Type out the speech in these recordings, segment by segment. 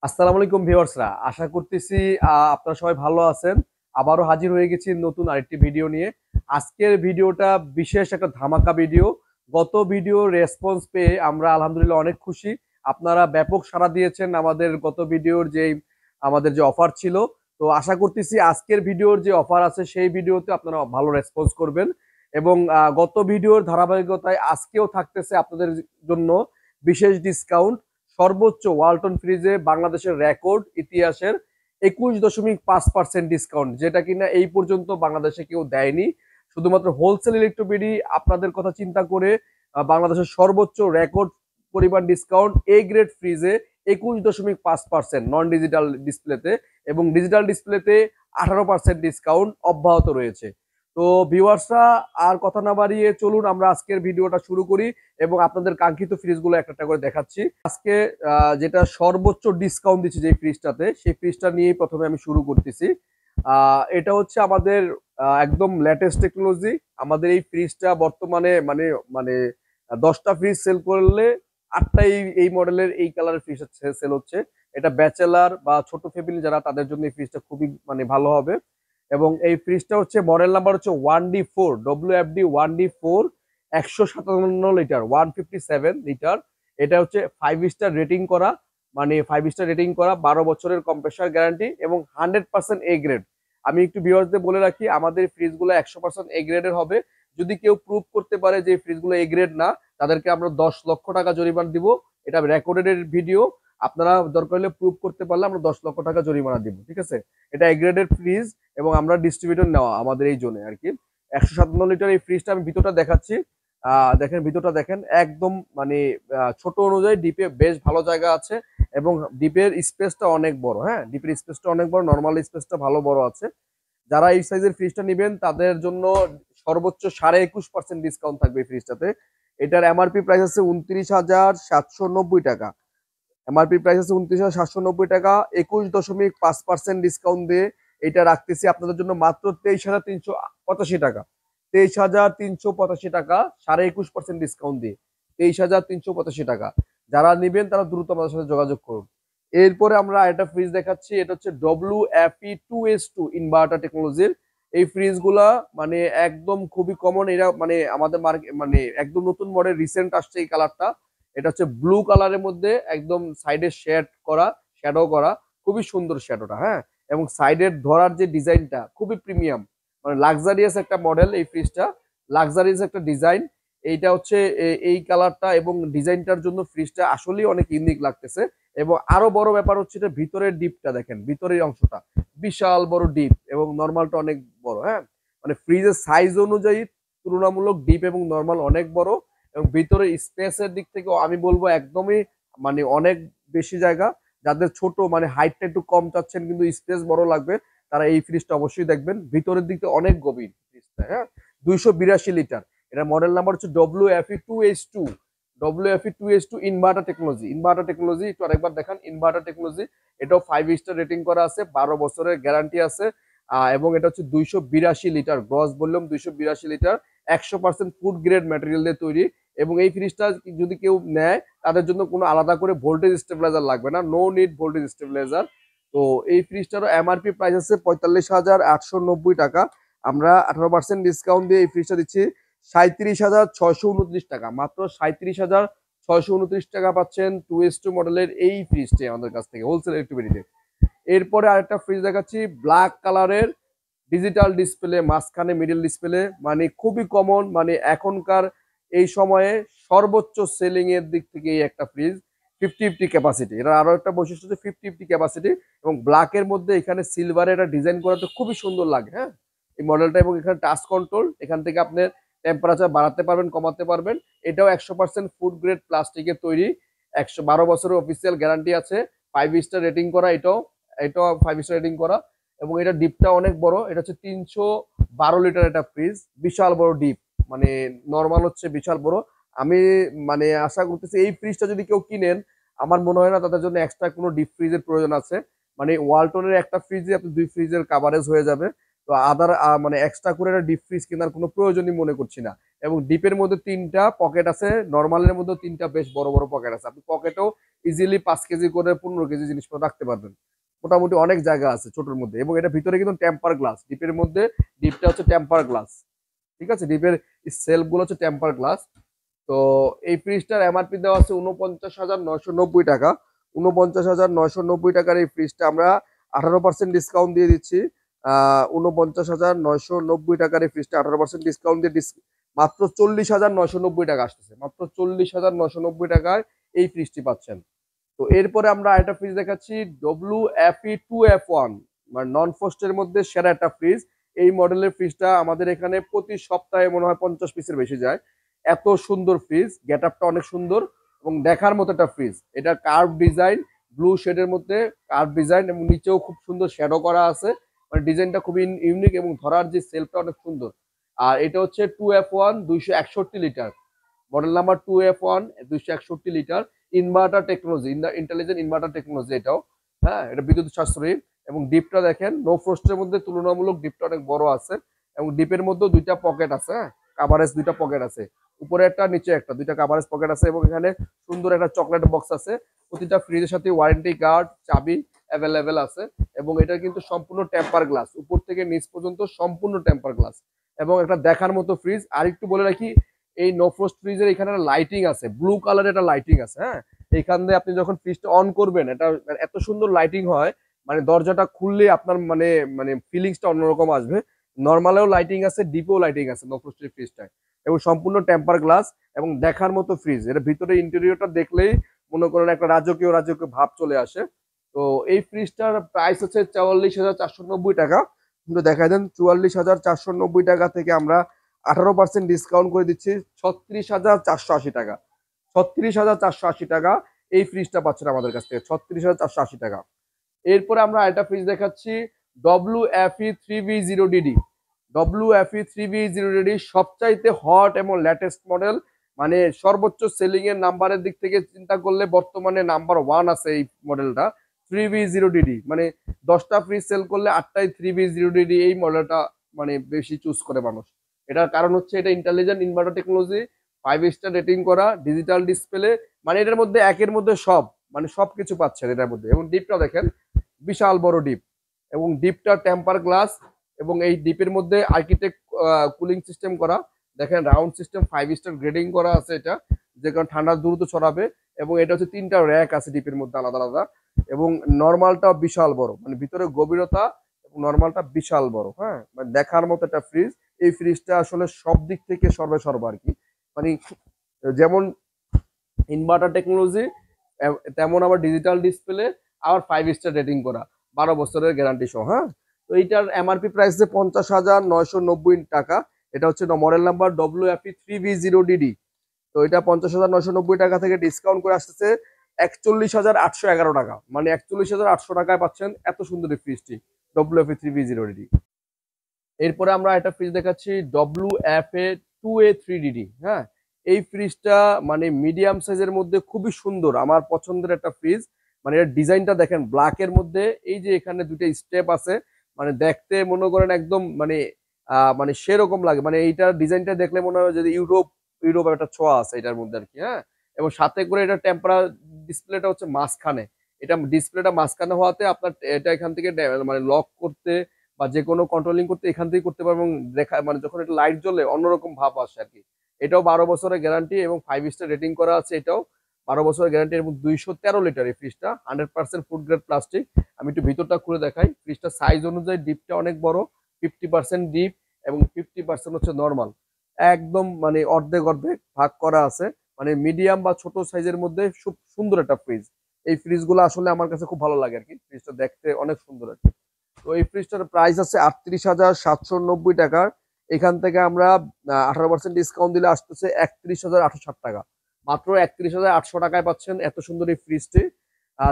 আসসালামু আলাইকুম ভিউয়ার্সরা, আশা করতেছি আপনারা সবাই ভালো আছেন। আবারও হাজির হয়ে গেছি নতুন আরেকটি ভিডিও নিয়ে। আজকের ভিডিওটা বিশেষ একটা ধামাকা ভিডিও। গত ভিডিও রেসপন্স পেয়ে আমরা আলহামদুলিল্লাহ অনেক খুশি। আপনারা ব্যাপক সাড়া দিয়েছেন আমাদের গত ভিডিওর আমাদের যে অফার ছিল। তো আশা করতেছি আজকের ভিডিওর যে অফার আছে সেই ভিডিওতে আপনারা ভালো রেসপন্স করবেন এবং গত ভিডিওর ধারাবাহিকতায় আজকেও থাকতেছে আপনাদের জন্য বিশেষ ডিসকাউন্ট। সর্বোচ্চ ওয়ালটন ফ্রিজে বাংলাদেশের রেকর্ড ইতিহাসের 21.5% ডিসকাউন্ট, যেটা কিনা এই পর্যন্ত বাংলাদেশে কেউ দেয়নি। শুধুমাত্র হোলসেল ইলেকট্রোবিডি আপনাদের কথা চিন্তা করে বাংলাদেশের সর্বোচ্চ রেকর্ড পরিমাণ ডিসকাউন্ট এ গ্রেড ফ্রিজে 21.5% নন ডিজিটাল ডিসপ্লেতে, এবং ডিজিটাল ডিসপ্লেতে 18% ডিসকাউন্ট অব্যাহত রয়েছে। তো ভিউয়ার্সরা, আর কথা না বাড়িয়ে চলুন আমরা আজকের ভিডিওটা শুরু করি এবং আপনাদের কাঙ্ক্ষিত ফ্রিজগুলো একটা একটা করে দেখাচ্ছি। আজকে যেটা সর্বোচ্চ ডিসকাউন্ট দিচ্ছে যে ফ্রিজটাতে, সেই ফ্রিজটা নিয়েই প্রথমে আমি শুরু করতেছি। এটা হচ্ছে আমাদের একদম লেটেস্ট টেকনোলজি। আমাদের এই ফ্রিজটা বর্তমানে মানে মানে 10টা ফ্রিজ সেল করলে 8টা এই মডেলের এই কালারের ফ্রিজ সেল হচ্ছে। এটা ব্যাচেলার বা ছোট ফ্যামিলি যারা, তাদের জন্য এই ফ্রিজটা খুবই ভালো হবে। এবং এই ফ্রিজটা হচ্ছে মডেল নাম্বার হচ্ছে 1D4 WFD 1D4, 157 litre, 157 litre. এটা হচ্ছে 5 স্টার রেটিং করা, 5 স্টার রেটিং করা, 12 বছরের কম্প্রেসার গ্যারান্টি এবং 100% এ গ্রেড। আমি একটু ভিউয়ার্সদের বলে রাখি, আমাদের ফ্রিজগুলো 100% এ গ্রেডের হবে। যদি কেউ প্রুভ করতে পারে যে ফ্রিজগুলো এ গ্রেড না, তাদেরকে আমরা 10 লক্ষ টাকা জরিমানা দিব। এটা রেকর্ডেড ভিডিও। আপনারা দরকার হলে প্রুভ করতে পারলে আমরা 10 লক্ষ টাকা জরিমানা দিব, ঠিক আছে? এটা এ গ্রেডের ফ্রিজ এবং আমরা ডিস্ট্রিবিউটর নেওয়া আমাদের এই জোনে আর কি। 157 লিটার এই ফ্রিজটা আমি ভিতরটা দেখাচ্ছি। দেখেন ভিতরটা দেখেন, একদম ছোট অনুযায়ী ডিপে বেশ ভালো জায়গা আছে এবং ডিপের স্পেসটা অনেক বড়। হ্যাঁ, ডিপের স্পেসটা অনেক বড়, নর্মাল স্পেসটা ভালো বড় আছে। যারা এই সাইজের ফ্রিজটা নেবেন তাদের জন্য সর্বোচ্চ 21.5% ডিসকাউন্ট থাকবে এই ফ্রিজটাতে। এটার এমআরপি প্রাইস আছে 29,790 টাকা। এমআরপি প্রাইস আছে 29,790 টাকা। 21.5% ডিসকাউন্ট দিয়ে এটা রাখতেছি আপনাদের জন্য মাত্র 23,385 টাকা। 23,385 টাকা, 21.5% ডিসকাউন্ট দিয়ে 23,385 টাকা। যারা নেবেন তারা দ্রুত আমাদের সাথে যোগাযোগ করুন। এরপরে আমরা একটা ফ্রিজ দেখাচ্ছি। এটা হচ্ছে WFE2S2 ইনভার্টার টেকনোলজির। এই ফ্রিজগুলা একদম খুবই কমন। এরা আমাদের মার্কেট একদম নতুন মডেল, রিসেন্ট আসছে এই কালারটা। এটা হচ্ছে ব্লু কালারের মধ্যে একদম সাইডে শ্যাডো করা, খুবই সুন্দর শ্যাডোটা। হ্যাঁ, এবং সাইডের ধরার যে ডিজাইনটা খুবই প্রিমিয়াম, লাক্সারিয়াস একটা মডেল এই ফ্রিজটা, লাক্সারিয়াস একটা ডিজাইন। এইটা হচ্ছে এই কালারটা এবং ডিজাইনটার জন্য ফ্রিজটা আসলেই অনেক ইউনিক লাগতেছে। এবং আরো বড় ব্যাপার হচ্ছে এটা ভিতরের ডিপটা দেখেন, ভিতরের অংশটা বিশাল বড় ডিপ এবং নর্মালটা অনেক বড়। হ্যাঁ, ফ্রিজের সাইজ অনুযায়ী তুলনামূলক ডিপ এবং নর্মাল অনেক বড়। এবং ভিতরে স্পেসের দিক থেকেও আমি বলবো একদমই অনেক বেশি জায়গা। যাদের ছোট হাইটটা একটু কম চাচ্ছেন কিন্তু স্পেস বড় লাগবে, তারা এই ফ্রিজটা অবশ্যই দেখবেন। ভিতরের দিক থেকে অনেক গভীর ফ্রিজটা। হ্যাঁ, 282 লিটার। এটা মডেল নাম্বার হচ্ছে WFE2S2। WFE2S2 inverter technology. Inverter technology একটু আরেকবার দেখান, ইনভার্টার টেকনোলজি। এটাও 5 স্টার রেটিং করা আছে, 12 বছরের গ্যারান্টি আছে। এবং এটা হচ্ছে 282 litre, gross volume 282 litre, 100% food grade material দিয়ে তৈরি। এবং এই ফ্রিজটা যদি কেউ নেয় তাদের জন্য কোনো আলাদা করে ভোল্টেজ স্টেবিলাইজার লাগবে না, নো নিড ভোল্টেজ স্টেবিলাইজার। তো এই ফ্রিজটারও এমআরপি প্রাইস আছে 45,890 টাকা। আমরা 18% ডিসকাউন্ট দিয়ে এই ফ্রিজটা দিচ্ছি 37,629 টাকা। মাত্র 37,629 টাকা পাচ্ছেন 2S2 মডেলের এই ফ্রিজটি আমাদের কাছ থেকে হোলসেল ইলেকট্রিবিলিটি। এরপরে আরেকটা ফ্রিজ দেখাচ্ছি, ব্ল্যাক কালারের, ডিজিটাল ডিসপ্লে, মাঝখানে মিডল ডিসপ্লে, খুবই কমন, এখনকার এই সময়ে সর্বোচ্চ সেলিং এর দিক থেকে এই একটা ফ্রিজ। 50-50 ক্যাপাসিটি, এটা আরো একটা বৈশিষ্ট্য যে 50-50 ক্যাপাসিটি এবং ব্ল্যাকের মধ্যে এখানে সিলভারে এটা ডিজাইন করাতে খুবই সুন্দর লাগে। হ্যাঁ, এই মডেলটা। এবং এখানে টাচ কন্ট্রোল, এখান থেকে আপনার টেম্পারেচার বাড়াতে পারবেন, কমাতে পারবেন। এটাও 100% ফুড গ্রেড প্লাস্টিকের তৈরি, 112 বছরের অফিসিয়াল গ্যারান্টি আছে, 5 স্টার রেটিং করা। এটাও এটাও 5 স্টার রেটিং করা। এবং এটা ডিপটা অনেক বড়, এটা হচ্ছে 312 লিটার একটা ফ্রিজ, বিশাল বড় ডিপ, নর্মাল হচ্ছে বিশাল বড়। আমি আশা করতেছি এই ফ্রিজটা যদি কেউ কিনেন, আমার মনে হয় না তাদের জন্য এক্সট্রা কোনো ডিপ ফ্রিজের প্রয়োজন আছে। ওয়ালটনের একটা ফ্রিজে আপনি 2 ফ্রিজের কাভারেজ হয়ে যাবে। তো আদার এক্সট্রা করে একটা ডিপ ফ্রিজ কেনার কোনো প্রয়োজনই মনে করছি না। এবং ডিপের মধ্যে 3টা পকেট আছে, নর্মালের মধ্যে 3টা বেশ বড় বড় পকেট আছে, আপনি পকেটেও ইজিলি 5 কেজি করে 15 কেজি জিনিসপত্র রাখতে পারবেন। মোটামুটি অনেক জায়গা আছে ছোটর মধ্যে, এবং এটা ভিতরে কিন্তু টেম্পার গ্লাস, ডিপের মধ্যে ডিপটা হচ্ছে টেম্পার গ্লাস। ঠিক আছে, ডিপের সেলফ গুলো হচ্ছে টেম্পার গ্লাস। তো এই ফ্রিজটার এমআরপি দেওয়া আছে 49,990 টাকা। 49,990 টাকার এই ফ্রিজটা আমরা 18% ডিসকাউন্ট দিয়ে দিচ্ছি। 49,990 টাকার এই ফ্রিজটা 18% ডিসকাউন্ট দিয়ে মাত্র 40,990 টাকা আসতেছে। মাত্র 40,990 টাকায় এই ফ্রিজটি পাচ্ছেন। তো এরপরে আমরা একটা ফ্রিজ দেখাচ্ছি, WFE2F1, মানে নন ফ্রস্টের মধ্যে সেরা একটা ফ্রিজ। এই মডেলের ফ্রিজটা আমাদের এখানে প্রতি সপ্তাহে মনে হয় 50 পিসের বেশি যায়। এত সুন্দর ফ্রিজ, গেট আপটা অনেক সুন্দর এবং দেখার মতো একটা ফ্রিজ। এটা কার্ভ ডিজাইন, ব্লু শেডের মধ্যে কার্ভ ডিজাইন, এবং নিচেও খুব সুন্দর শ্যাডো করা আছে। মানে ডিজাইনটা খুবই ইউনিক এবং ধরার যে সেলফটা অনেক সুন্দর। আর এটা হচ্ছে 2F1, 261 litre, model number 2F1, 261 litre, inverter technology, intelligent inverter technology এটাও। হ্যাঁ, এটা বিদ্যুৎ সাশ্রয়ী। এবং ডিপটা দেখেন, নো ফ্রস্টের মধ্যে তুলনামূলক ডিপটা অনেক বড় আছে, এবং ডিপের মধ্যেও দুইটা পকেট আছে। হ্যাঁ, কাভারেজ দুইটা পকেট আছে, উপরে একটা নিচে একটা, দুইটা কাভারেজ পকেট আছে। এবং এখানে সুন্দর একটা চকলেট বক্স আছে। প্রতিটা ফ্রিজের সাথে ওয়ারেন্টি কার্ড, চাবি অ্যাভেলেবেল আছে। এবং এটা কিন্তু সম্পূর্ণ টেম্পার গ্লাস, উপর থেকে নিচ পর্যন্ত সম্পূর্ণ টেম্পার গ্লাস, এবং একটা দেখার মতো ফ্রিজ। আর একটু বলে রাখি, এই নো ফ্রস্ট ফ্রিজের এখানে লাইটিং আছে, ব্লু কালারের একটা লাইটিং আছে। হ্যাঁ, এইখান দিয়ে আপনি যখন ফ্রিজটা অন করবেন, এটা এত সুন্দর লাইটিং হয়, মানে দরজাটা খুললে আপনার মানে মানে ফিলিংসটা অন্যরকম আসবে। নর্মালেও লাইটিং আছে, ডিপেও লাইটিং আছে নো ফ্রস্টের ফ্রিজটায়, এবং সম্পূর্ণ টেম্পার গ্লাস এবং দেখার মতো ফ্রিজ। এটা ভিতরে ইন্টেরিয়রটা দেখলেই মনে করেন একটা রাজকীয় রাজকীয় ভাব চলে আসে। তো এই ফ্রিজটার প্রাইস হচ্ছে 44,490 টাকা। কিন্তু দেখা দেন 44,490 টাকা থেকে আমরা 18% ডিসকাউন্ট করে দিচ্ছি 36,480 টাকা। 36,480 টাকা এই ফ্রিজটা পাচ্ছেন আমাদের কাছ থেকে, 36,480 টাকা। এরপরে আমরা একটা ফ্রিজ দেখাচ্ছি, WFE3V0DD। WFE3V0DD সবচাইতে হট এবং লেটেস্ট মডেল, মানে সর্বোচ্চ সেলিং এর নাম্বারের দিক থেকে চিন্তা করলে বর্তমানে নাম্বার 1 আছে এই মডেলটা। 3V0DD মানে 10টা ফ্রিজ সেল করলে 8টাই 3V0DD এই মডেলটা মানে বেশি চুজ করে মানুষ। এটার কারণ হচ্ছে এটা intelligent inverter technology, 5 star rating করা, ডিজিটাল ডিসপ্লে, মানে এটার মধ্যে একের মধ্যে সব, মানে সবকিছু পাচ্ছেন এটার মধ্যে। এবং ডিপটা দেখেন, বিশাল বড় ডিপ, এবং ডিপটা টেম্পার গ্লাস, এবং এই ডিপের মধ্যে আর্কিটেক্ট কুলিং সিস্টেম করা। দেখেন রাউন্ড সিস্টেম, 5 স্টার গ্রেডিং করা আছে এটা, যে কারণে ঠান্ডা দ্রুত ছড়াবে। এবং এটা হচ্ছে 3টা র্যাক আছে ডিপের মধ্যে আলাদা আলাদা। এবং নর্মালটা বিশাল বড়, মানে ভিতরে গভীরতা, এবং নর্মালটা বিশাল বড়। হ্যাঁ, মানে দেখার মতো একটা ফ্রিজ। এই ফ্রিজটা আসলে সব দিক থেকে সর্বে আর কি, মানে যেমন ইনভার্টার টেকনোলজি, তেমন আবার ডিজিটাল ডিসপ্লে, আবার 5 স্টার রেটিং করা, 12 বছরের গ্যারান্টি সহ। হ্যাঁ, তো এইটার এমআরপি প্রাইস যে 50,990 টাকা। এটা হচ্ছে মডেল নাম্বার WFE3V0DD। তো এটা 50,990 টাকা থেকে ডিসকাউন্ট করে আসতেছে 41,811 টাকা, মানে 41,800 টাকায় পাচ্ছেন এত সুন্দর এই ফ্রিজটি, WFE3V0DD। এরপরে আমরা একটা ফ্রিজ দেখাচ্ছি, WFA2A3DD। হ্যাঁ, এই ফ্রিজটা মানে মিডিয়াম সাইজের মধ্যে খুবই সুন্দর, আমার পছন্দের একটা ফ্রিজ। মানে এর ডিজাইনটা দেখেন, ব্ল্যাকের মধ্যে এই যে এখানে দুটো স্টেপ আছে, মানে দেখতে মনে করেন একদম মানে মানে সেরকম লাগে। মানে এইটার ডিজাইনটা দেখলে মনে হয় যদি ইউরোপ একটা ছোঁয়া আছে এটার মধ্যে আর কি। হ্যাঁ, এবং সাথে করে এটা টেম্পারার ডিসপ্লেটা হচ্ছে মাঝখানে, এটা ডিসপ্লেটা মাঝখানে হওয়াতে আপনার এটা এখান থেকে মানে লক করতে বা যে কোনো কন্ট্রোলিং করতে এখান থেকেই করতে পারবো, এবং দেখা মানে যখন এটা লাইট জ্বলে অন্যরকম ভাব আসে আর কি। এটাও 12 বছরের গ্যারান্টি এবং 5 স্টার রেটিং করা আছে। এটাও 12 বছরের গ্যারান্টি এবং 213 লিটার এই ফ্রিজটা, 100% ফুড গ্রেড প্লাস্টিক। আমি একটু ভিতরটা খুলে দেখাই। ফ্রিজটা সাইজ অনুযায়ী ডিপটা অনেক বড়, 50% ডিপ এবং 50% হচ্ছে নর্মাল, একদম মানে অর্ধেক অর্ধেক ভাগ করা আছে। মানে মিডিয়াম বা ছোট সাইজের মধ্যে খুব সুন্দর একটা ফ্রিজ। এই ফ্রিজগুলো আসলে আমার কাছে খুব ভালো লাগে আর কি, ফ্রিজটা দেখতে অনেক সুন্দর আর কি। তো এই ফ্রিজটার প্রাইস আছে 38,790 টাকার। এখান থেকে আমরা 18% ডিসকাউন্ট দিলে আসতেছে 31,860 টাকা। মাত্র 31,800 টাকায় পাচ্ছেন এত সুন্দর এই ফ্রিজটি।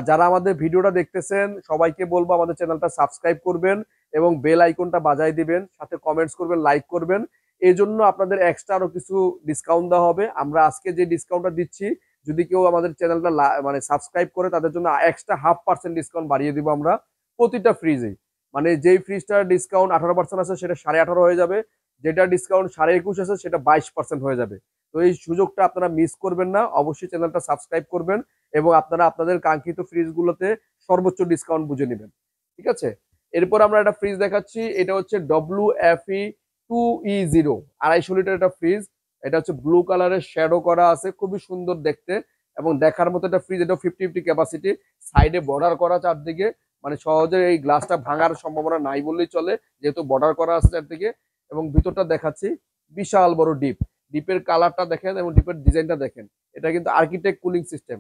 যারা আমাদের ভিডিওটা দেখতেছেন সবাইকে বলবো আমাদের চ্যানেলটা সাবস্ক্রাইব করবেন এবং বেল আইকনটা বাজায় দিবেন, সাথে কমেন্টস করবেন, লাইক করবেন। এই জন্য আপনাদের এক্সট্রা আরো কিছু ডিসকাউন্ট দেওয়া হবে। আমরা আজকে যে ডিসকাউন্টটা দিচ্ছি, যদি কেউ আমাদের চ্যানেলটা মানে সাবস্ক্রাইব করে তাদের জন্য এক্সট্রা 0.5% ডিসকাউন্ট বাড়িয়ে দিব আমরা প্রতিটা ফ্রিজে। মানে যেই ফ্রিজটার ডিসকাউন্ট 18% আছে সেটা 18.5 হয়ে যাবে, যেটা ডিসকাউন্ট 21.5 আছে সেটা 22% হয়ে যাবে। তো এই সুযোগটা আপনারা মিস করবেন না, অবশ্যই চ্যানেলটা সাবস্ক্রাইব করবেন এবং আপনারা আপনাদের কাঙ্ক্ষিত ফ্রিজগুলোতে সর্বোচ্চ ডিসকাউন্ট বুঝে নেবেন। ঠিক আছে, এরপর আমরা একটা ফ্রিজ দেখাচ্ছি। এটা হচ্ছে WFE2E0, 250 লিটার একটা ফ্রিজ। এটা হচ্ছে ব্লু কালারের শ্যাডো করা আছে, খুবই সুন্দর দেখতে এবং দেখার মতো একটা ফ্রিজ। এটা 50-50 ক্যাপাসিটি, সাইডে বর্ডার করা চারদিকে, মানে সহজে এই গ্লাসটা ভাঙার সম্ভাবনা নাই বললেই চলে, যেহেতু বর্ডার করা আছে চারদিকে। এবং ভিতরটা দেখাচ্ছি, বিশাল বড় ডিপ, ডিপের কালারটা দেখেন এবং ডিপের ডিজাইনটা দেখেন। এটা কিন্তু আর্কিটেক্ট কুলিং সিস্টেম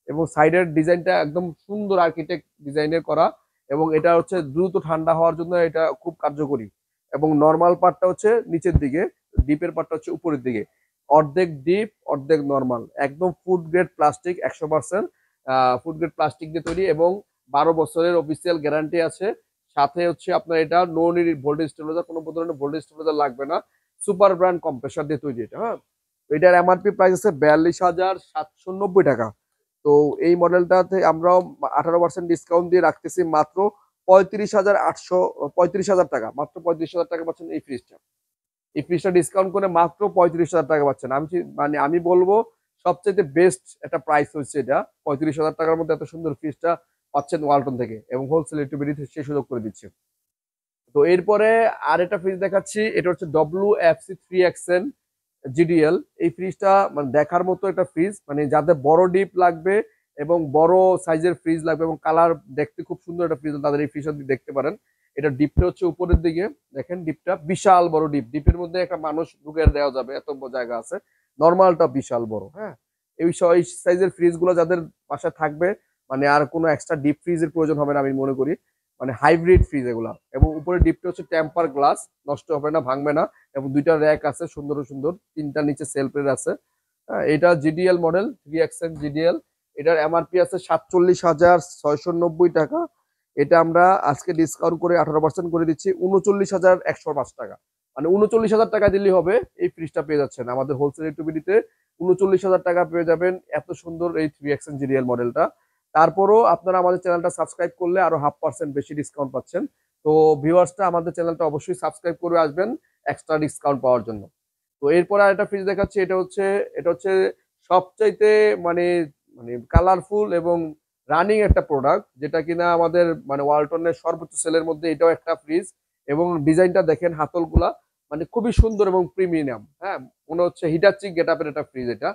এবং সাইডের ডিজাইনটা একদম সুন্দর আর্কিটেক্ট ডিজাইনের করা এবং এটা হচ্ছে দ্রুত ঠান্ডা হওয়ার জন্য এটা খুব কার্যকরী। এবং নর্মাল পার্টটা হচ্ছে নিচের দিকে, ডিপের পার্টটা হচ্ছে উপরের দিকে। অর্ধেক ডিপ অর্ধেক নর্মাল, একদম food grade plastic, 100% food grade plastic দিয়ে তৈরি এবং 12 বছরের অফিসিয়াল গ্যারান্টি আছে। সাথে হচ্ছে আপনার এটা নো নিড ভোল্টেজ স্টেবিলাইজার, কোনো ধরনের ভোল্টেজ স্টেবিলাইজার লাগবে না, সুপার ব্র্যান্ড কম্প্রেসার দিয়ে তৈরি এটা। হ্যাঁ, এটার এমআরপি প্রাইস আছে 42,790 টাকা। তো এই মডেলটাতে আমরাও 18% ডিসকাউন্ট দিয়ে রাখতেছি মাত্র 35,835 টাকা, মাত্র 35,000 টাকা পাচ্ছেন এই ফ্রিজটা। এই ফ্রিজটা ডিসকাউন্ট করে মাত্র 35,000 টাকা পাচ্ছেন। মানে আমি বলবো সবচেয়ে বেস্ট একটা প্রাইস হচ্ছে এটা। 35,000 টাকার মধ্যে এত সুন্দর ফ্রিজটা পাচ্ছেন ওয়ালটন থেকে এবং হোলসেল ডিস্ট্রিবিউটর সে সুযোগ করে দিচ্ছে। তো এরপরে আর একটা ফ্রিজ দেখাচ্ছি। এটা হচ্ছে WFC3XN GDL। এই ফ্রিজটা মানে দেখার মতো একটা ফ্রিজ, মানে যাদের বড় ডিপ লাগবে এবং বড় সাইজের ফ্রিজ লাগবে এবং কালার দেখতে খুব সুন্দর একটা ফ্রিজ, তাদের এই ফ্রিজটা দেখতে পারেন। এটা ডিপটা হচ্ছে উপরের দিকে, দেখেন ডিপটা বিশাল বড় ডিপ, ডিপের মধ্যে একটা মানুষ ঢুকে দেওয়া যাবে এত জায়গা আছে। নর্মালটা বিশাল বড়। হ্যাঁ, এই সাইজের ফ্রিজ গুলো যাদের বাসায় থাকবে, মানে আর কোনো এক্সট্রা ডিপ ফ্রিজের প্রয়োজন হবে না আমি মনে করি। মানে হাইব্রিড ফ্রিজ এগুলা। এবং উপরে ডিপটা হচ্ছে টেম্পার গ্লাস, নষ্ট হবে না, ভাঙবে না। এবং দুইটা র্যাক আছে সুন্দর সুন্দর, তিনটা নিচে সেলফের আছে। হ্যাঁ, এটা জিডিএল মডেল, 3XN GDL। এটার এমআরপি আছে 47,690 টাকা। এটা আমরা আজকে ডিসকাউন্ট করে 18% করে দিচ্ছি 39,105 টাকা। মানে 39,000 টাকা দিলেই হবে এই ফ্রিজটা পেয়ে যাচ্ছেন আমাদের হোলসেল ইউটিউবিটিতে। 39,000 টাকা পেয়ে যাবেন এত সুন্দর এই 3XN GDL মডেলটা। তারপরও আপনারা আমাদের চ্যানেলটা সাবস্ক্রাইব করলে আরো 0.5% বেশি ডিসকাউন্ট পাচ্ছেন। তো ভিউয়ার্সটা আমাদের চ্যানেলটা অবশ্যই সাবস্ক্রাইব করে আসবেন এক্সট্রা ডিসকাউন্ট পাওয়ার জন্য। তো এরপর আরেকটা ফ্রিজ দেখাচ্ছি। এটা হচ্ছে সবচাইতে মানে মানে কালারফুল এবং রানিং একটা প্রোডাক্ট, যেটা কিনা আমাদের মানে ওয়ালটনের সর্বোচ্চ সেলের মধ্যে এটাও একটা ফ্রিজ। এবং ডিজাইনটা দেখেন, হাতলগুলা মানে খুবই সুন্দর এবং প্রিমিয়াম। হ্যাঁ, মনে হচ্ছে হিটাচিক গেটআপের একটা ফ্রিজ এটা।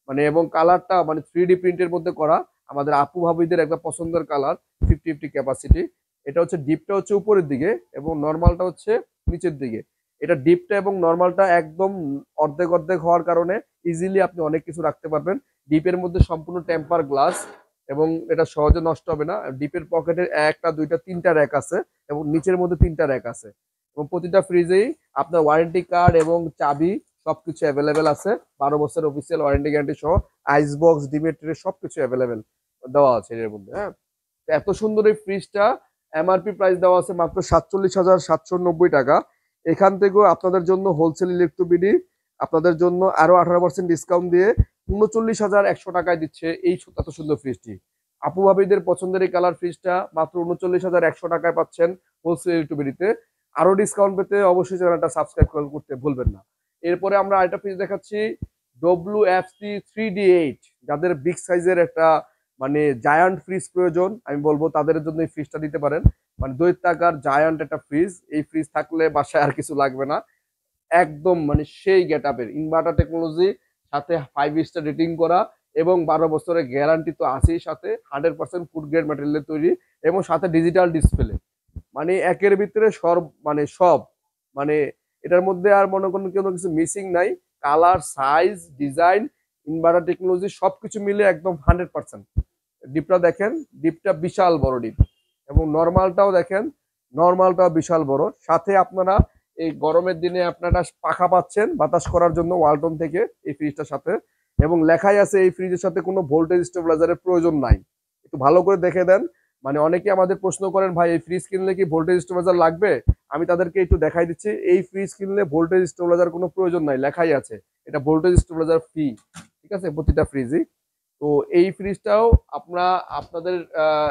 মানে এবং কালারটা মানে 3D প্রিন্টের মধ্যে করা, আমাদের আপু ভাবিদের একটা পছন্দের কালার, 50-50 ক্যাপাসিটি। এটা হচ্ছে ডিপটা হচ্ছে উপরের দিকে এবং নর্মালটা হচ্ছে নিচের দিকে। এটা ডিপটা এবং নর্মালটা একদম অর্ধেক অর্ধেক হওয়ার কারণে ইজিলি আপনি অনেক কিছু রাখতে পারবেন। ডিপের মধ্যে সম্পূর্ণ টেম্পার গ্লাস এবং এটা সহজে নষ্ট হবে না। ডিপের পকেটে একটা দুইটা তিনটা র্যাক আছে এবং নিচের মধ্যে তিনটা র্যাক আছে। এবং প্রতিটা ফ্রিজেই আপনার ওয়ারেন্টি কার্ড এবং চাবি সবকিছু অ্যাভেলেবেল আছে। 12 বছর অফিসিয়াল ওয়ারেন্টি গ্যারান্টি সহ আইস বক্স ডিমের ট্রে সবকিছু অ্যাভেলেবেল দেওয়া আছে এর মধ্যে। হ্যাঁ, তো এত সুন্দর এই ফ্রিজটা এমআরপি প্রাইস দেওয়া আছে মাত্র 47,790 টাকা। এখান থেকেও আপনাদের জন্য হোলসেল ইলেকট্রোবিডি আপনাদের জন্য আরো 18% ডিসকাউন্ট দিয়ে 39,100 টাকায় দিচ্ছে এই এত সুন্দর ফ্রিজটি। আপু ভাবিদের পছন্দের এই কালার ফ্রিজটা মাত্র 39,100 টাকায় পাচ্ছেন হোলসেল ইলেকট্রোবিডিতে। আরো ডিসকাউন্ট পেতে অবশ্যই চ্যানেলটা সাবস্ক্রাইব করতে ভুলবেন না। এরপরে আমরা আরেকটা ফ্রিজ দেখাচ্ছি, WFC3D8। যাদের বিগ সাইজের একটা মানে জায়ান্ট ফ্রিজ প্রয়োজন, আমি বলবো তাদের জন্য এই ফ্রিজটা দিতে পারেন। মানে দৈত্যাকার জায়ান্ট একটা ফ্রিজ, এই ফ্রিজ থাকলে বাসায় আর কিছু লাগবে না। একদম মানে সেই গেটআপের ইনভার্টার টেকনোলজি, সাথে 5 স্টার রেটিং করা এবং 12 বছরের গ্যারান্টি তো আছেই, সাথে 100% ফুড গ্রেড ম্যাটেরিয়ালের তৈরি এবং সাথে ডিজিটাল ডিসপ্লে। মানে একের ভিতরে সব মানে এটার মধ্যে আর মনে করেন কোনো কিছু মিসিং নাই। Colour, size, design, inverter technology সবকিছু মিলে একদম 100%। ডিপটা দেখেন, ডিপটা বিশাল বড় ডিপ এবং নর্মালটাও দেখেন, নর্মালটাও বিশাল বড়। সাথে আপনারা এই গরমের দিনে আপনারা পাখা পাচ্ছেন বাতাস করার জন্য ওয়ালটন থেকে এই ফ্রিজটার সাথে। এবং লেখাই আছে এই ফ্রিজের সাথে কোনো ভোল্টেজ স্টেবিলাইজারের প্রয়োজন নাই। একটু ভালো করে দেখে দেন। মানে অনেকে আমাদের প্রশ্ন করেন, ভাই এই ফ্রিজ কিনলে কি ভোল্টেজ স্টেবিলাইজার লাগবে? আমি তাদেরকে একটু দেখাই দিচ্ছি, এই ফ্রিজ কিনলে ভোল্টেজ স্টেবিলাইজার কোনো প্রয়োজন নাই, লেখাই আছে এটা ভোল্টেজ স্টেবিলাইজার ফ্রি। ঠিক আছে, প্রতিটা ফ্রিজই। তো এই ফ্রিজটাও আপনাদের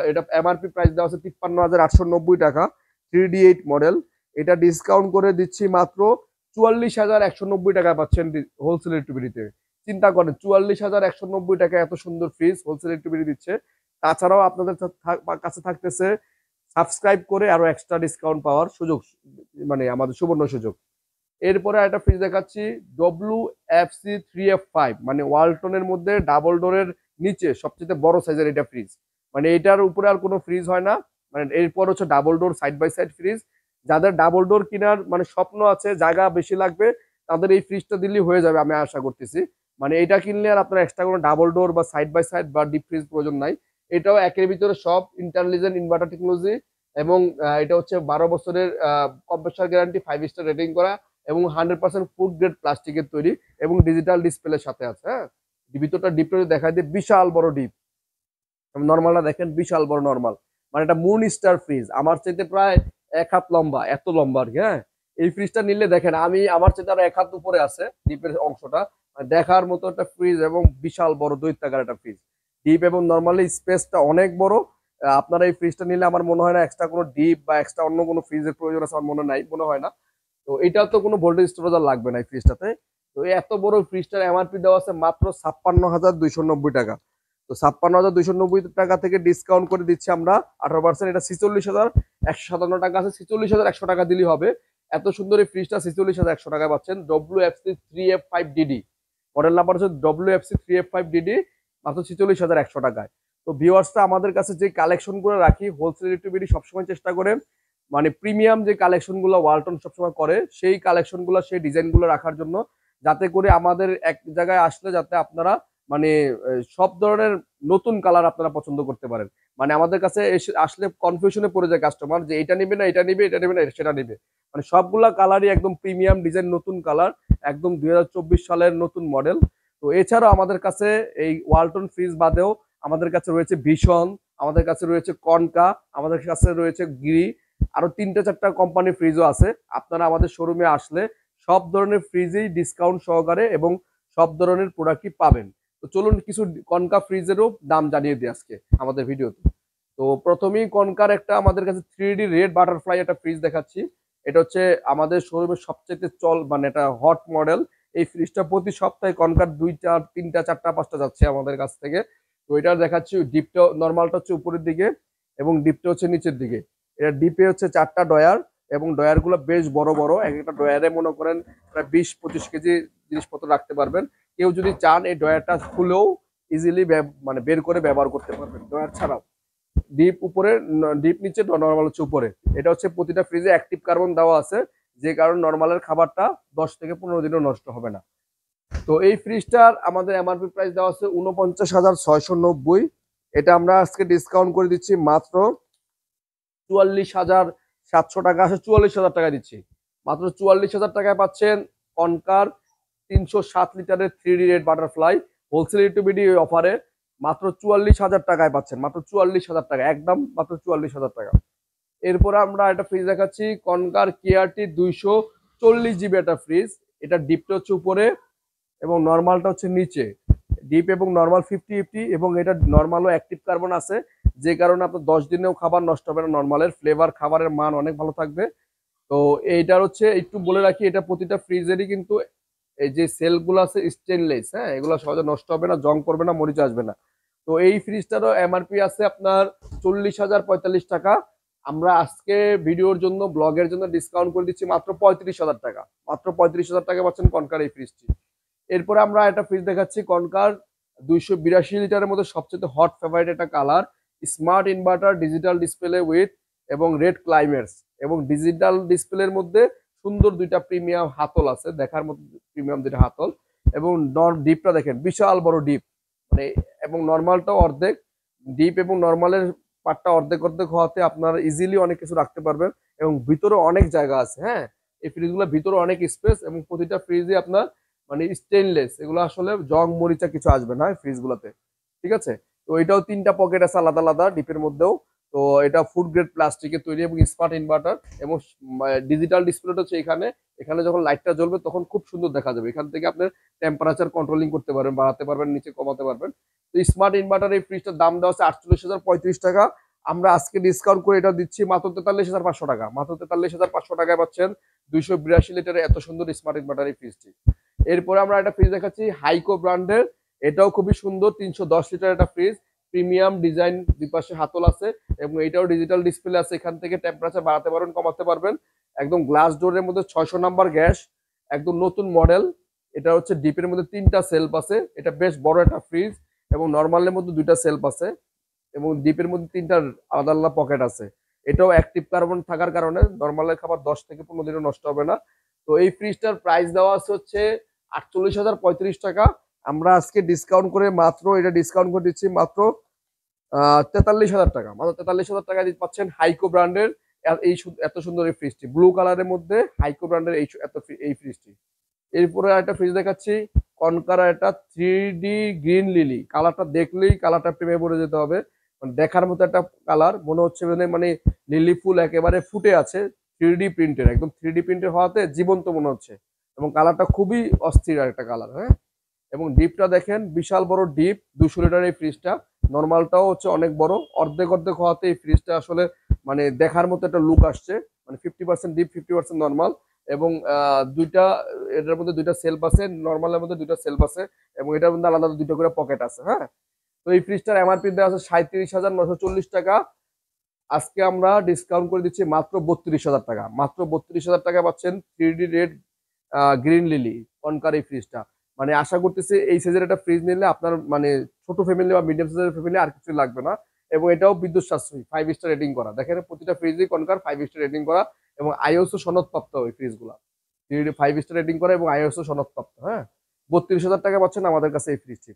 এটা এমআরপি প্রাইস দেওয়া আছে 53,890 টাকা, 3D8 মডেল। এটা ডিসকাউন্ট করে দিচ্ছি মাত্র 44,190 টাকা পাচ্ছেন হোলসেল ইলেকট্রিবিলিতে। চিন্তা করেন 44,190 টাকা এত সুন্দর ফ্রিজ হোলসেল ইলেকট্রিক দিচ্ছে। তাছাড়াও আপনাদের কাছে থাকতেছে সাবস্ক্রাইব করে আরো এক্সট্রা ডিসকাউন্ট পাওয়ার সুযোগ, মানে আমাদের সুবর্ণ সুযোগ। এরপরে একটা ফ্রিজ দেখাচ্ছি WFC3F5, মানে ওয়ালটনের মধ্যে ডাবল ডোরের নিচে সবচেয়ে বড় সাইজের এটা ফ্রিজ। মানে এটার উপরে আর কোনো ফ্রিজ হয় না। মানে এরপর হচ্ছে double door side by side fridge. যাদের ডাবল ডোর কেনার মানে স্বপ্ন আছে, জায়গা বেশি লাগবে, তাদের এই ফ্রিজটা দিলেই হয়ে যাবে আমি আশা করতেছি। মানে এটা কিনলে আর আপনার এক্সট্রা কোনো ডাবল ডোর বা সাইড বাই সাইড বা ডিপ ফ্রিজ প্রয়োজন নাই। এটাও একের ভিতরে সব ইন্টেলিজেন্ট ইনভার্টার টেকনোলজি, এবং এটা হচ্ছে 12 বছরের কম্প্রেসার গ্যারান্টি, 5 স্টার রেটিং করা, এবং 100% ফুড গ্রেড প্লাস্টিকের তৈরি, এবং ডিজিটাল ডিসপ্লের সাথে আছে। হ্যাঁ, ভিতরটা ডিপটা দেখা দিয়ে বিশাল বড় ডিপ, নর্মালটা দেখেন বিশাল বড় নর্মাল। মানে এটা মুন স্টার ফ্রিজ, আমার চাইতে প্রায় 1 হাত লম্বা, এত লম্বা আর কি। হ্যাঁ, এই ফ্রিজটা নিলে দেখেন আমি আমার চাইতে আরো 1 হাত উপরে আছে ডিপের অংশটা, মানে দেখার মতো একটা ফ্রিজ, এবং বিশাল বড় দৈত্যাকার একটা ফ্রিজ। ডিপ এবং নর্মালি স্পেসটা অনেক বড়। আপনারা এই ফ্রিজটা নিলে আমার মনে হয় না এক্সট্রা কোনো ডিপ বা এক্সট্রা অন্য কোনো ফ্রিজের প্রয়োজন আছে, আমার মনে হয় না। তো এটা তো কোনো ভোল্টেজ স্টোরেজ লাগবে না এই ফ্রিজটাতে। তো এই এত বড় ফ্রিজটার এমআরপি দেওয়া আছে মাত্র 56,290 টাকা। তো 56,290 টাকা থেকে ডিসকাউন্ট করে দিচ্ছি আমরা 18%, এটা 46,157 টাকা আছে। 46,100 টাকা দিলেই হবে। এত সুন্দর এই ফ্রিজটা 46,100 টাকায় পাচ্ছেন। WFC3F5DD, মডেল নাম্বার হচ্ছে WFC3F5DD, মাত্র 46,100 টাকায়। তো ভিউয়ার্সটা আমাদের কাছে যে কালেকশন গুলো রাখি, হোলসেল ইলেকট্রিক সবসময় চেষ্টা করে মানে প্রিমিয়াম যে কালেকশন গুলো ওয়ালটন সবসময় করে, সেই কালেকশন গুলো সেই ডিজাইন গুলো রাখার জন্য, যাতে করে আমাদের এক জায়গায় আসলে যাতে আপনারা মানে সব ধরনের নতুন কালার আপনারা পছন্দ করতে পারেন। মানে আমাদের কাছে আসলে কনফিউশনে পড়ে যায় কাস্টমার যে এটা নিবে না এটা নিবে, এটা নিবে না সেটা নিবে। মানে সবগুলা কালারই একদম প্রিমিয়াম ডিজাইন, নতুন কালার, একদম 2024 সালের নতুন মডেল। তো এছাড়াও আমাদের কাছে এই ওয়ালটন ফ্রিজ বাদেও আমাদের কাছে রয়েছে ভীষণ, আমাদের কাছে রয়েছে কনকা, আমাদের কাছে রয়েছে গিরি, আরো 3-4টা কোম্পানি ফ্রিজও আছে। আপনারা আমাদের শোরুমে আসলে সব ধরনের ফ্রিজেই ডিসকাউন্ট সহকারে এবং সব ধরনের প্রোডাক্টই পাবেন। তো চলুন কিছু কনকা ফ্রিজেরও দাম জানিয়ে দিই আজকে আমাদের ভিডিওতে। তো প্রথমেই কনকার একটা আমাদের কাছে 3D রেড বাটারফ্লাই একটা ফ্রিজ দেখাচ্ছি। এটা হচ্ছে আমাদের শোরুমের সবচেয়ে মানে এটা হট মডেল। এই ফ্রিজটা প্রতি সপ্তাহে কনকার 2টা 3টা 4টা 5টা যাচ্ছে আমাদের কাছ থেকে। তো এটা দেখাচ্ছি, ডিপটা নর্মালটা হচ্ছে উপরের দিকে এবং ডিপটা হচ্ছে নিচের দিকে। এটা ডিপে হচ্ছে 4টা ডয়ার, এবং ডয়ার গুলো বেশ বড় বড়, এক একটা ডয়ারে মনে করেন প্রায় 20-25 কেজি জিনিসপত্র রাখতে পারবেন। কেউ যদি চান এই ডয়ারটা খুলেও ইজিলি মানে বের করে ব্যবহার করতে পারবেন ডয়ার ছাড়াও। ডিপ উপরে, ডিপ নিচে, নর্মাল হচ্ছে উপরে। এটা হচ্ছে প্রতিটা ফ্রিজে অ্যাক্টিভ কার্বন দেওয়া আছে, যে কারণে নর্মালের খাবারটা 10 থেকে 15 দিনও নষ্ট হবে না। তো এই ফ্রিজটার আমাদের এমআরপি প্রাইস দেওয়া আছে 49,690। এটা আমরা আজকে ডিসকাউন্ট করে দিচ্ছি মাত্র 44,700 টাকা, আছে 44,000 টাকা দিচ্ছি। মাত্র 44,000 টাকায় পাচ্ছেন কনকার 307 লিটারের 3D রেড বাটারফ্লাই হোলসেল ইউটিবিডি অফারে। মাত্র 44,000 টাকায় পাচ্ছেন, মাত্র 44,000 টাকা, একদম মাত্র 44,000 টাকা। এরপরে আমরা একটা ফ্রিজ দেখাচ্ছি কনকার কেআরটি 240 জিবি একটা ফ্রিজ। এটা ডিপটা হচ্ছে উপরে এবং নর্মালটা হচ্ছে নিচে। ডিপ এবং নর্মাল 50-50, এবং এটা নর্মালও অ্যাক্টিভ কার্বন আছে, যে কারণে আপনার 10 দিনেও খাবার নষ্ট হবে না। নর্মালের ফ্লেভার, খাবারের মান অনেক ভালো থাকবে। তো এইটার হচ্ছে একটু বলে রাখি, এটা প্রতিটা ফ্রিজেরই কিন্তু এই যে সেলগুলো আছে স্টেনলেস। হ্যাঁ, এগুলো সহজে নষ্ট হবে না, জং করবে না, মরিচা আসবে না। তো এই ফ্রিজটারও এমআরপি আছে আপনার 40,045 টাকা। আমরা আজকে ভিডিওর জন্য, ব্লগের জন্য ডিসকাউন্ট করে দিচ্ছি মাত্র 35,000 টাকা। মাত্র 35,000 টাকা পাচ্ছেন কনকার এই ফ্রিজটি। এরপরে আমরা একটা ফ্রিজ দেখাচ্ছি কনকার 282 লিটারের মধ্যে সবচেয়ে হট ফেভারিট একটা colour, smart inverter, digital display with এবং রেড ক্লাইমেটস, এবং ডিজিটাল ডিসপ্লের মধ্যে সুন্দর 2টা প্রিমিয়াম হাতল আছে, দেখার মতো প্রিমিয়াম 2টা হাতল। এবং ডিপটা দেখেন বিশাল বড় ডিপ, মানে এবং নর্মালটাও অর্ধেক। ডিপ এবং নর্মালের পার্টটা অর্ধেক অর্ধেক হওয়াতে আপনারা ইজিলি অনেক কিছু রাখতে পারবেন, এবং ভিতরে অনেক জায়গা আছে। হ্যাঁ, এই ফ্রিজগুলোর ভিতরে অনেক স্পেস, এবং প্রতিটা ফ্রিজে আপনার মানে স্টেনলেস, এগুলো আসলে জং মরিচা কিছু আসবে না ফ্রিজ গুলাতে। ঠিক আছে, তো এটাও 3টা পকেট আছে আলাদা আলাদা ডিপের মধ্যেও। তো এটা ফুড গ্রেড প্লাস্টিকের তৈরি এবং স্মার্ট ইনভার্টার, এবং ডিজিটাল ডিসপ্লেটা হচ্ছে এখানে। এখানে যখন লাইটটা জ্বলবে তখন খুব সুন্দর দেখা যাবে। এখান থেকে আপনার টেম্পারেচার কন্ট্রোলিং করতে পারবেন, বাড়াতে পারবেন, নিচে কমাতে পারবেন। তো স্মার্ট ইনভার্টার এই ফ্রিজটার দাম দেওয়া আছে 48,035 টাকা। আমরা আজকে ডিসকাউন্ট করে এটা দিচ্ছি মাত্র 43,500 টাকা। মাত্র 43,500 টাকায় পাচ্ছেন 282 লিটারের এত সুন্দর স্মার্ট ইনভার্টার এই ফ্রিজটি। এরপরে আমরা একটা ফ্রিজ দেখাচ্ছি হাইকো ব্র্যান্ডের, এটাও খুবই সুন্দর, 310 লিটার একটা ফ্রিজ, প্রিমিয়াম ডিজাইন, দুই পাশে হাতল আছে এবং এটাও ডিজিটাল ডিসপ্লে আছে, এখান থেকে টেম্পারেচার বাড়াতে পারবেন কমাতে পারবেন। একদম গ্লাস ডোরের মধ্যে 600 নাম্বার গ্যাস, একদম নতুন মডেল। এটা হচ্ছে ডিপের মধ্যে 3টা সেলফ আছে, এটা বেশ বড় একটা ফ্রিজ এবং নর্মালের মধ্যে 2টা সেলফ আছে এবং ডিপের মধ্যে 3টা আলাদা আলাদা পকেট আছে। এটাও অ্যাক্টিভ কার্বন থাকার কারণে নর্মালের খাবার 10 থেকে 15 দিনে নষ্ট হবে না। তো এই ফ্রিজটার প্রাইস দেওয়া আছে হচ্ছে 48,035 টাকা। আমরা আজকে ডিসকাউন্ট করে মাত্র এটা ডিসকাউন্ট করে দিচ্ছি মাত্র 43,000 টাকা। মাত্র 43,000 টাকা দিতে পাচ্ছেন হাইকো ব্র্যান্ডের এই এত সুন্দর এই ফ্রিজটি, ব্লু কালারের মধ্যে হাইকো ব্র্যান্ডের এই ফ্রিজটি। এরপরে একটা ফ্রিজ দেখাচ্ছি কনকারা, একটা 3D গ্রিন লিলি, কালারটা দেখলেই কালারটা প্রেমে পড়ে যেতে হবে। মানে দেখার মতো একটা কালার, মনে হচ্ছে মানে লিলি ফুল একেবারে ফুটে আছে, 3D প্রিন্টের, একদম 3D প্রিন্টের হওয়াতে জীবন্ত মনে হচ্ছে এবং কালারটা খুবই অস্থির একটা কালার। হ্যাঁ, এবং ডিপটা দেখেন, বিশাল বড় ডিপ, 200 লিটার এই ফ্রিজটা। নর্মালটাও হচ্ছে অনেক বড়, অর্ধেক অর্ধেক হওয়াতে এই ফ্রিজটা আসলে মানে দেখার মতো একটা লুক আসছে। মানে 50% ডিপ, 50% নর্মাল এবং দুইটা, এটার মধ্যে 2টা সেলফ আছে, নর্মালের মধ্যে 2টা সেলফ আছে এবং এটার মধ্যে আলাদা 2টা করে পকেট আছে। হ্যাঁ, তো এই ফ্রিজটার এমআরপি দেওয়া আছে 37,940 টাকা। আজকে আমরা ডিসকাউন্ট করে দিচ্ছি মাত্র 32,000 টাকা। মাত্র 32,000 টাকা পাচ্ছেন 3D রেড গ্রিন লিলি কনকার এই ফ্রিজটা। মানে আশা করতেছি এই সাইজের একটা ফ্রিজ নিলে আপনার মানে ছোট ফ্যামিলি বা মিডিয়াম সাইজের ফ্যামিলি আর কিছু লাগবে না। এবং এটাও বিদ্যুৎ সাশ্রয়ী, 5 স্টার রেটিং করা, দেখেন প্রতিটা ফ্রিজই কনকার 5 স্টার রেটিং করা এবং আইএসও সনদপ্রাপ্ত ওই ফ্রিজগুলো, 5 স্টার রেটিং করা এবং আইএসও সনদপ্রাপ্ত। হ্যাঁ, 32,000 টাকা পাচ্ছেন আমাদের কাছে এই ফ্রিজটি।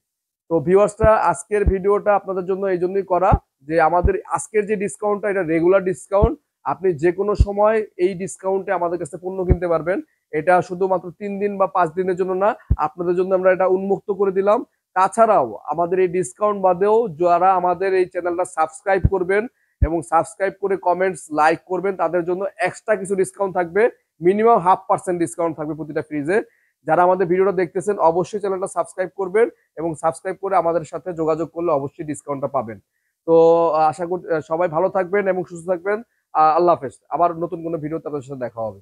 তো ভিউয়ার্সরা, আজকের ভিডিওটা আপনাদের জন্য এই জন্যই করা যে আমাদের আজকের যে ডিসকাউন্টটা এটা রেগুলার ডিসকাউন্ট, আপনি যে কোনো সময় এই ডিসকাউন্টে আমাদের কাছে পণ্য কিনতে পারবেন। এটা শুধুমাত্র 3 দিন বা 5 দিনের জন্য না, আপনাদের জন্য আমরা এটা উন্মুক্ত করে দিলাম। তাছাড়াও আমাদের এই ডিসকাউন্ট বাদেও যারা আমাদের এই চ্যানেলটা সাবস্ক্রাইব করবেন এবং সাবস্ক্রাইব করে কমেন্টস লাইক করবেন, তাদের জন্য এক্সট্রা কিছু ডিসকাউন্ট থাকবে, মিনিমাম 0.5% ডিসকাউন্ট থাকবে প্রতিটা ফ্রিজে। যারা আমাদের ভিডিওটা দেখতেছেন অবশ্যই চ্যানেলটা সাবস্ক্রাইব করবেন এবং সাবস্ক্রাইব করে আমাদের সাথে যোগাযোগ করলে অবশ্যই ডিসকাউন্টটা পাবেন। তো আশা করি সবাই ভালো থাকবেন এবং সুস্থ থাকবেন। আল্লাহ হাফেজ। আবার নতুন কোনো ভিডিওতে আপনাদের সাথে দেখা হবে।